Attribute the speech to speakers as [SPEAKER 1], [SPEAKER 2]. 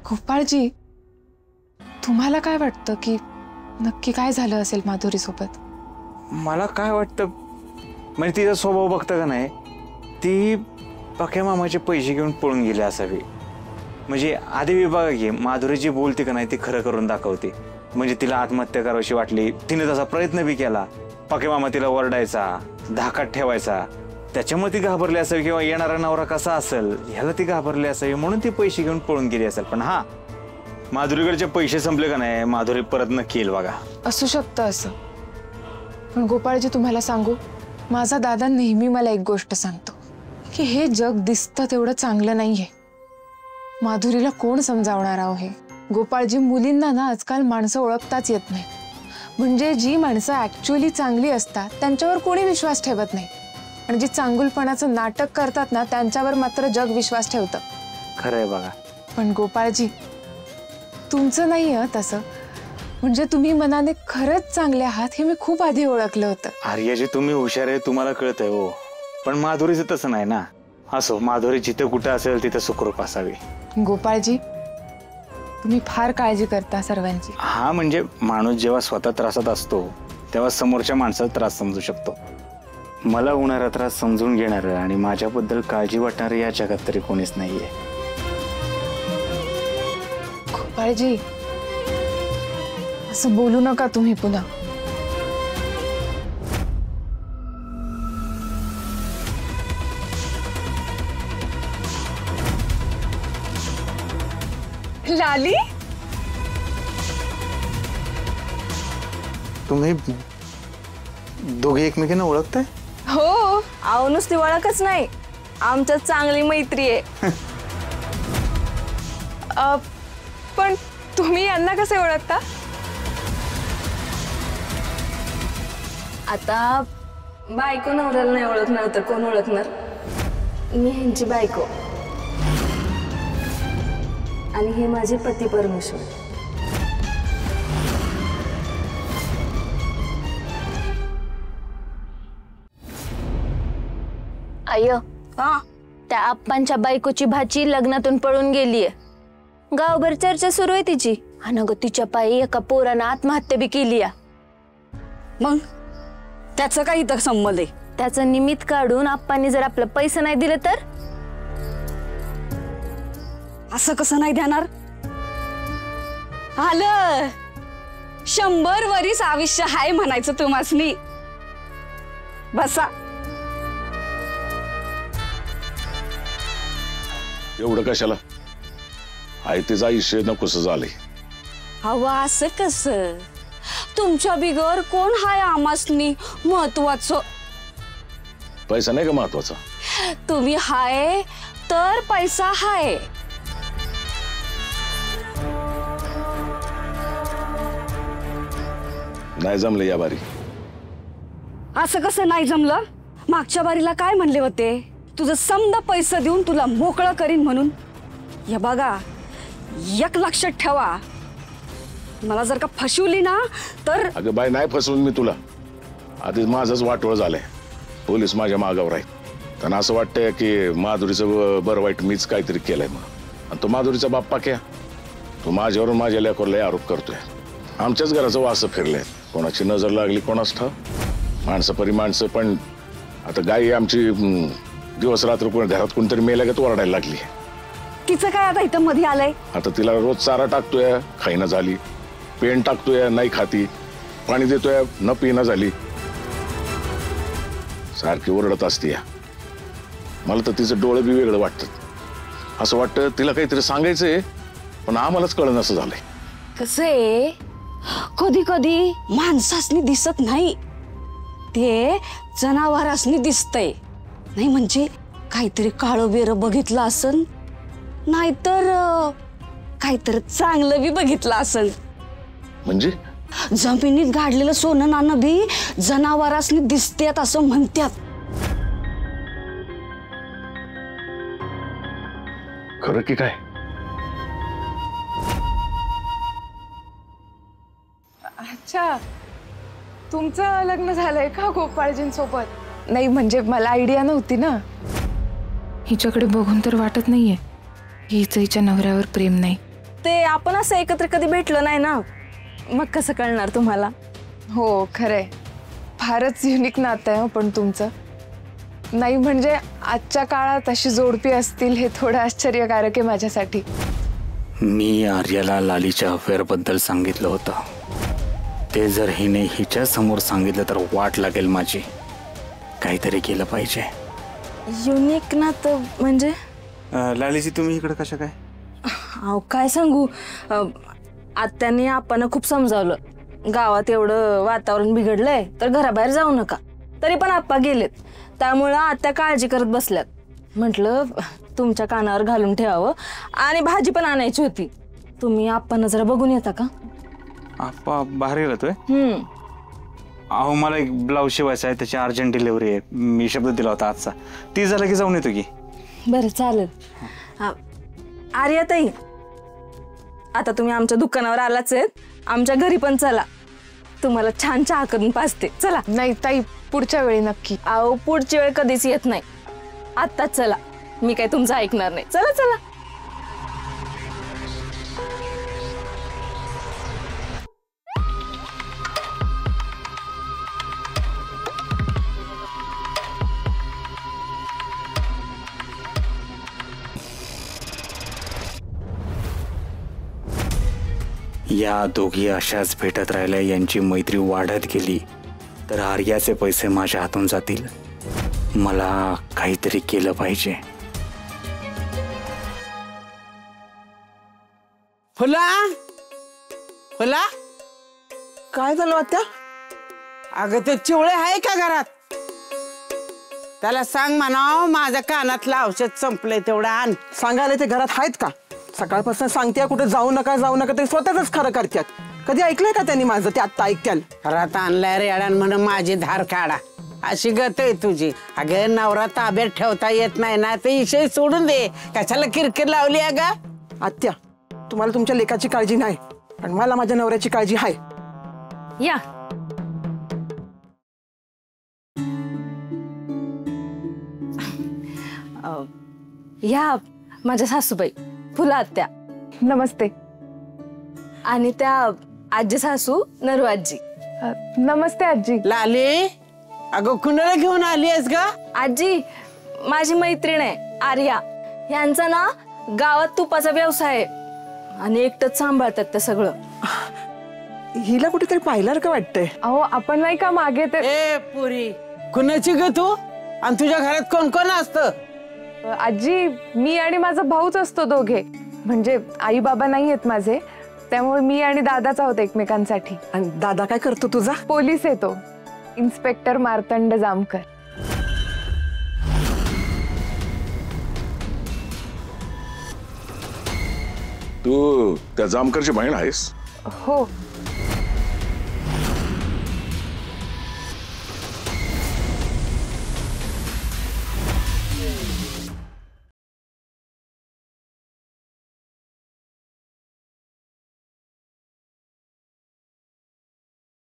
[SPEAKER 1] गोपाळजी, तुम्हाला काय वाटतं की नक्की काय झालं असेल माधुरी सोबत?
[SPEAKER 2] मला काय वाटतं म्हणजे तिचा स्वभाव बघता का नाही, ती पक्या मामाचे पैसे घेऊन पळून गेली असावी. म्हणजे आधी विभाग घे, माधुरी जी बोलते का नाही ती खरं करून दाखवते. म्हणजे तिला आत्महत्या करावीशी वाटली, तिने तसा प्रयत्न बी केला. पक्या मामा तिला ओरडायचा, धाकात ठेवायचा, त्याच्यामुळे ती घाबरली असावी. किंवा येणारा नवरा कसा असेल ह्याला ती घाबरली असावी, म्हणून ती पैसे घेऊन पळून गेली असेल. पण हा, माधुरीकडचे पैसे संपले का नाही, माधुरी परत नक्की येईल बघा.
[SPEAKER 1] असू शकतं असं. पण गोपाळजी, तुम्हाला सांगू, माझा दादा नेहमी मला एक गोष्ट सांगतो की हे जग दिसतं तेवढं चांगलं नाहीये. माधुरीला कोण समजावणार आहे हे? गोपाळजी, मुलींना ना आजकाल माणसं ओळखताच येत नाही. म्हणजे जी माणसं ऍक्च्युअली चांगली असतात त्यांच्यावर कोणी विश्वास ठेवत नाही, आणि जी चांगुलपणाचं नाटक करतात ना त्यांच्यावर मात्र जग विश्वास ठेवतं.
[SPEAKER 2] खरंय बघा.
[SPEAKER 1] पण गोपाळजी, तुमचं नाही आहे तसं. म्हणजे तुम्ही मनाने खरंच चांगले आहात हे मी खूप आधी ओळखलं होतं.
[SPEAKER 2] आर्याजी, तुम्ही हुशार आहे, तुम्हाला कळतंय हो. पण माधुरीचं तसं नाही ना. असो, माधुरी जिथं कुठं असेल तिथं सुखरूप असावी.
[SPEAKER 1] गोपाळजी, तुम्ही फार काळजी करता सर्वांची.
[SPEAKER 2] हा, म्हणजे माणूस जेव्हा स्वतः त्रासात असतो तेव्हा समोरच्या माणसाचा त्रास समजू शकतो. मला होणारा त्रास समजून घेणारं आणि माझ्याबद्दल काळजी वाटणारं या जगात तरी कोणीच नाहीये.
[SPEAKER 1] गोपाळजी, असं बोलू नका तुम्ही पुन्हा. लाली,
[SPEAKER 2] तुम्ही दोघे एकमेकांना ओळखताय?
[SPEAKER 3] हो, अहो नुसती ओळखच नाही, आमच्यात चांगली मैत्री आहे.
[SPEAKER 1] पण तुम्ही यांना कसे ओळखता?
[SPEAKER 3] आता बायको नवऱ्याला नाही ओळखणार तर कोण ओळखणार? मी ह्यांची बायको आणि हे माझे पती परमेश्वर.
[SPEAKER 4] आय, त्या आप्पांच्या बायकोची भाची लग्नातून पळून गेलीये. गावभर चर्चा सुरू आहे तिची. आणि अगं तिच्या पायी एका पोरानं आत्महत्या बी केली.
[SPEAKER 3] मग त्याचं काही तर संबंध आहे?
[SPEAKER 4] त्याचं निमित्त काढून आप्पांनी जर आपलं पैसे नाही दिलं तर?
[SPEAKER 3] असं कसं नाही देणार? आलं 100 वर्ष आयुष्य हाय म्हणायचं तुम्हासनी. बसा.
[SPEAKER 5] एवढं कशाला? आहे तिचं आयुष्य नकोस झालंय.
[SPEAKER 3] अहो असं कसं? तुमच्या बिगर कोण हाय आमासनी महत्वाचं?
[SPEAKER 5] पैसा नाही का महत्वाचा?
[SPEAKER 3] तुम्ही हाय तर पैसा हाय.
[SPEAKER 5] नाही जमलं या बारी.
[SPEAKER 3] असं कसं नाही जमलं? मागच्या बारीला काय म्हणले होते? तुझं समजा पैसा देऊन तुला मोकळं करीन म्हणून. या बघा, एक लक्षात ठेवा, मला जर का फसवली ना तर.
[SPEAKER 5] अगं बाई, नाही फसवून मी तुला. आधीच माझंच वाटोळ झालंय. पोलीस माझ्या मागावर आहेत. त्यांना असं वाटतंय की माधुरीचं बरं वाईट मीच काहीतरी केलंय म्हणून. आणि तो माधुरीचा बाप पाक्या, तो माझ्यावरून माझ्या लेकरला आरोप करतोय. आमच्याच घराचं वासं फिरलंय. कोणाची नजर लागली कोणाच ठाव. माणसं परी माणसं. पण आता गाई आमची दिवस रात्र घरात कोणतरी मेल्यागत ओरडायला लागली.
[SPEAKER 3] तिचं काय आता इथं मध्ये आलंय?
[SPEAKER 5] आता तिला रोज चारा टाकतोय, खाईना झाली. पेन टाकतोय, नाही खाती. पाणी देतोय, न पिना झाली. सारखी ओरडत असते. मला तर तिचं डोळं बी वेगळं वाटतं. असं वाटतं तिला काहीतरी सांगायचंय, पण आम्हालाच कळलं असं झालंय.
[SPEAKER 3] कसंय, कधी कधी माणसासनी दिसत नाही, ते जनावरासनी दिसतंय. नाही म्हणजे काहीतरी काळं बेरं बघितलं असन, नाहीतर काहीतरी चांगलं बी बघितलं असन.
[SPEAKER 5] म्हणजे
[SPEAKER 3] जमिनीत गाडलेलं सोनं नाणं बी जनावरासनी दिसतात असं म्हणतात.
[SPEAKER 5] खरं की काय?
[SPEAKER 1] अच्छा, तुमचं लग्न झालंय का गोपाळजींसोबत? नाही म्हणजे मला आयडिया नव्हती ना. हिच्याकडे बघून तर वाटत नाहीये हिचं हिच्या नवऱ्यावर प्रेम नाही.
[SPEAKER 3] ते आपण असं एकत्र कधी भेटलो नाही ना, मग कसं कळणार तुम्हाला?
[SPEAKER 1] हो खरंय, फारच युनिक नातं आहे हो पण तुमचं. नाही म्हणजे आजच्या काळात अशी जोडपी असतील हे थोडं आश्चर्यकारक आहे माझ्यासाठी.
[SPEAKER 2] मी आर्याला लालीच्या अफेअर बद्दल सांगितलं होतं. ते जर हिने हिच्या समोर सांगितलं तर वाट लागेल माझी. काहीतरी केलं पाहिजे.
[SPEAKER 3] युनिक नातं म्हणजे?
[SPEAKER 2] लालीजी तुम्ही इकडे कशा काय?
[SPEAKER 3] अहो काय सांगू, आत्याने आपण खूप समजावलं, गावात एवढं वातावरण बिघडलंय तर घराबाहेर जाऊ नका. तरी पण आप्पा गेलेत, त्यामुळं आत्या काळजी करत बसल्यात. म्हटलं तुमच्या कानावर घालून ठेवावं, आणि भाजी पण आणायची होती. तुम्ही आप्पांना जरा बघून येता का?
[SPEAKER 2] आप्पा बाहेर गेला अहो मला एक ब्लाऊज शिवायचा आहे, त्याची अर्जंट डिलिव्हरी आहे. मी शब्द दिला होता आजचा. ती झालं की जाऊन येतो की.
[SPEAKER 3] बरं चालेल. आर्याताई, आता तुम्ही आमच्या दुकानावर आलाच आहेत, आमच्या घरी पण चला, तुम्हाला छान चहा करून पाजते. चला.
[SPEAKER 1] नाही ताई, पुढच्या वेळी नक्की.
[SPEAKER 3] अहो पुढची वेळ कधीच येत नाही, आत्ताच चला, मी काय तुमचं ऐकणार नाही. चला चला.
[SPEAKER 2] या दोघी अशाच भेटत राहिल्या, यांची मैत्री वाढत गेली तर आर्याचे पैसे माझ्या हातून जातील. मला काहीतरी केलं पाहिजे.
[SPEAKER 6] फुला फुला, काय झालं आता? अगं ते चिवळे आहे का घरात? त्याला सांग म्हणाव माझ्या कानातलं औषध संपलंय, तेवढं आण.
[SPEAKER 7] सांगायला ते घरात आहेत का? सकाळपासून सांगते कुठे जाऊ नका जाऊ नका, तरी स्वतःच खरं करतात. कधी ऐकलंय का त्यांनी माझं? ते आत्ता ऐकत्याल.
[SPEAKER 6] घरात आणलाय रे अडान म्हण माझी धार काढा, अशी गत आहे तुझी. अगं नवरा ताब्यात ठेवता येत नाही ना, ते विषय सोडून दे. कशाला किरकिर लावली अगं?
[SPEAKER 7] आत्या, तुम्हाला तुमच्या लेकाची काळजी नाही, पण मला माझ्या नवऱ्याची काळजी आहे.
[SPEAKER 3] या. या माझ्या सासूबाई फुला आत्या.
[SPEAKER 1] नमस्ते.
[SPEAKER 3] आणि त्या आजी सासू नरू आजी.
[SPEAKER 1] नमस्ते आजी.
[SPEAKER 6] लाली, अगं कुणाला घेऊन आली आहेस का?
[SPEAKER 3] आजी माझी मैत्रीण आहे आर्या, यांचा ना गावात तुपाचा व्यवसाय आहे आणि एकटंच सांभाळतात ते सगळं.
[SPEAKER 7] हिला कुठेतरी पाहिलं का वाटतंय?
[SPEAKER 1] अहो आपण नाही का मागे ते
[SPEAKER 6] ए पुरी, कुणाची ग तू? आणि तुझ्या घरात कोण कोण असतं?
[SPEAKER 1] आजी मी आणि माझा भाऊच असतो दोघे. म्हणजे आई बाबा नाही आहेत माझे, त्यामुळे मी आणि दादाच आहोत एकमेकांसाठी.
[SPEAKER 7] आणि दादा काय करतो तुझा?
[SPEAKER 1] पोलीस येतो, इन्स्पेक्टर मार्तंड जामकर.
[SPEAKER 5] तू त्या जामकरची बहीण आहेस?
[SPEAKER 1] हो